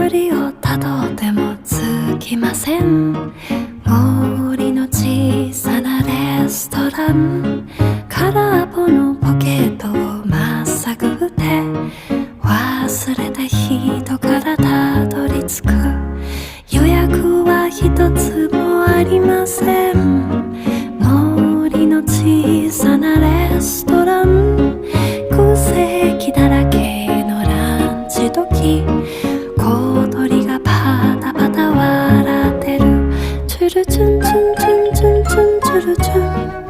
巡りをたどってもつきません。森の小さなレストラン、空っぽのポケットをまっさぐって忘れた人からたどり着く。予約は一つもありません。森の小さなレストラン、空席だらけのランチ時、小鳥がパタパタ笑ってる。チュルチュンチュンチュンチュンチュンチュルチュン。